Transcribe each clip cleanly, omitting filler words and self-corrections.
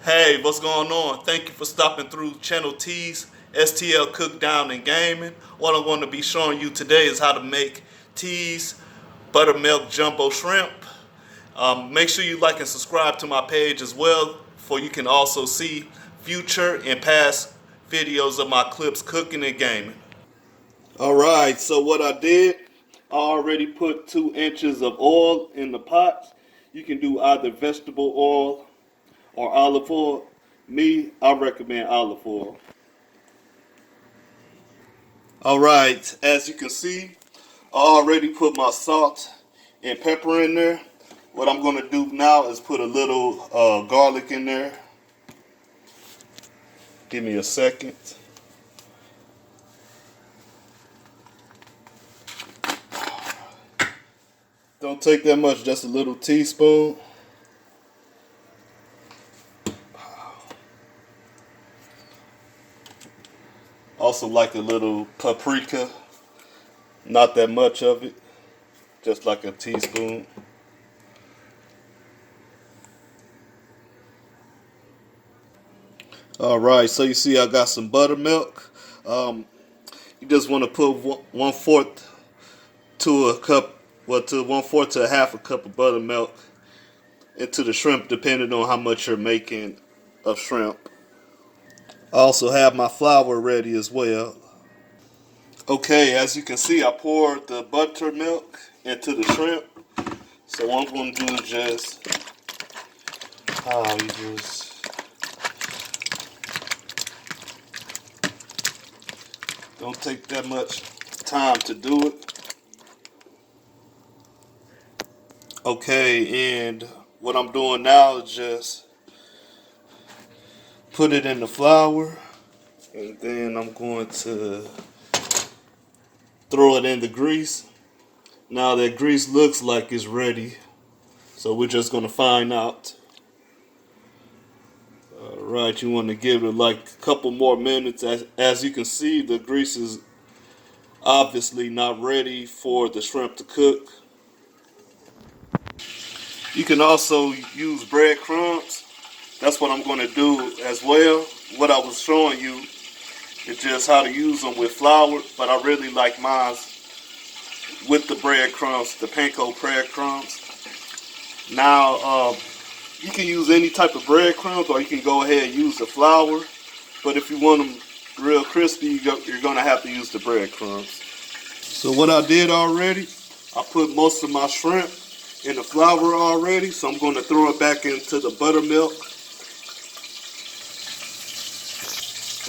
Hey, what's going on? Thank you for stopping through Channel T's STL Cook Down and Gaming. What I'm going to be showing you today is how to make T's buttermilk jumbo shrimp. Make sure you like and subscribe to my page as well, for you can also see future and past videos of my clips cooking and gaming. Alright, so what I did, I already put 2 inches of oil in the pot. You can do either vegetable oil or olive oil. Me, I recommend olive oil. Alright, as you can see, I already put my salt and pepper in there. What I'm going to do now is put a little garlic in there. Give me a second. Don't take that much, just a little teaspoon. Also like a little paprika, not that much of it, just like a teaspoon. Alright, so you see I got some buttermilk. You just want to put 1/4 to a cup, well, to 1/4 to a half a cup of buttermilk into the shrimp, depending on how much you're making of shrimp. I also have my flour ready as well. Okay, as you can see, I poured the buttermilk into the shrimp. So what I'm going to do is just don't take that much time to do it. Okay, and what I'm doing now is just put it in the flour, and then I'm going to throw it in the grease. Now that grease looks like it's ready, so we're just going to find out. Alright, you want to give it like a couple more minutes. As you can see, the grease is obviously not ready for the shrimp to cook. You can also use breadcrumbs. That's what I'm going to do as well. What I was showing you is just how to use them with flour, but I really like mine with the breadcrumbs, the panko breadcrumbs. Now, you can use any type of breadcrumbs, or you can go ahead and use the flour. But if you want them real crispy, you're going to have to use the breadcrumbs. So what I did already, I put most of my shrimp in the flour already, so I'm going to throw it back into the buttermilk.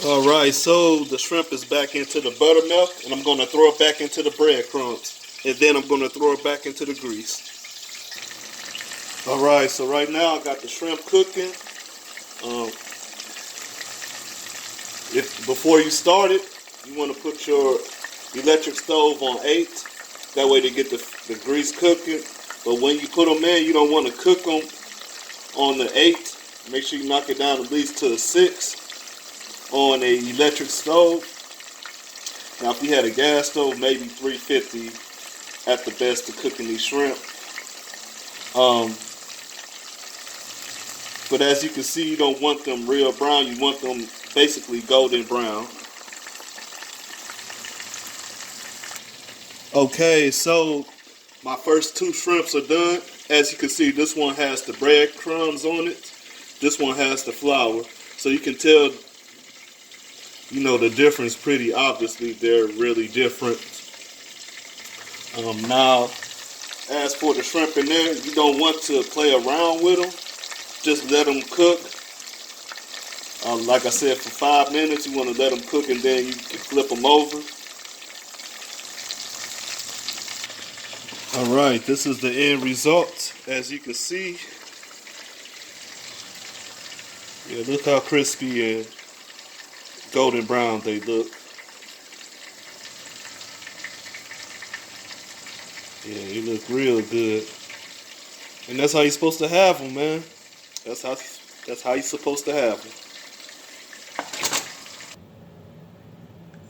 Alright, so the shrimp is back into the buttermilk, and I'm going to throw it back into the breadcrumbs, and then I'm going to throw it back into the grease. Alright, so right now I got the shrimp cooking. Before you start it, you want to put your electric stove on 8. That way to get the grease cooking. But when you put them in, you don't want to cook them on the 8. Make sure you knock it down at least to a 6 on a electric stove. Now if you had a gas stove, maybe 350 at the best to cooking these shrimp. But as you can see, you don't want them real brown. You want them basically golden brown. Okay, so my first 2 shrimps are done. As you can see, this one has the breadcrumbs on it. This one has the flour. So you can tell, you know, the difference pretty obviously. They're really different. Now, as for the shrimp in there, you don't want to play around with them. Just let them cook. Like I said, for 5 minutes, you want to let them cook, and then you can flip them over. Alright, this is the end result. As you can see, yeah, look how crispy and golden brown they look. Yeah, they look real good. And that's how you're supposed to have them, man. That's how you're supposed to have them.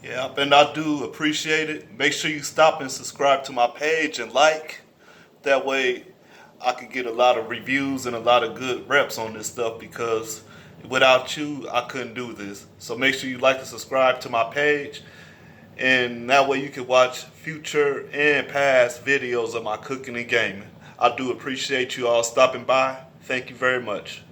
Yeah, and I do appreciate it. Make sure you stop and subscribe to my page and like. That way I could get a lot of reviews and a lot of good reps on this stuff, because Without you, I couldn't do this. So make sure you like and subscribe to my page, and that way you can watch future and past videos of my cooking and gaming. I do appreciate you all stopping by. Thank you very much.